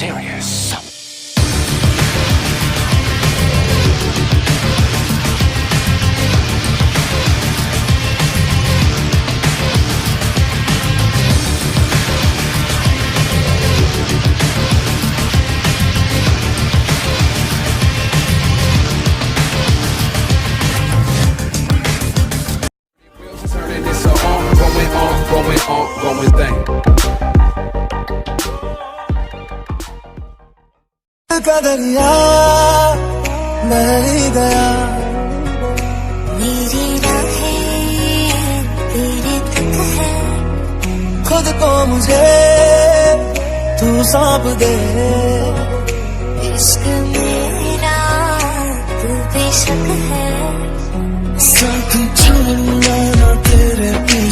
serious. It's an ongoing thing. का दरिया बह ही गया, मेरी राहें तेरे तक है, खुद को मुझे तू सौंप दे, इश्क मेरा तू बेशक है, साथ छोड़ूंगा ना तेरे पीछे।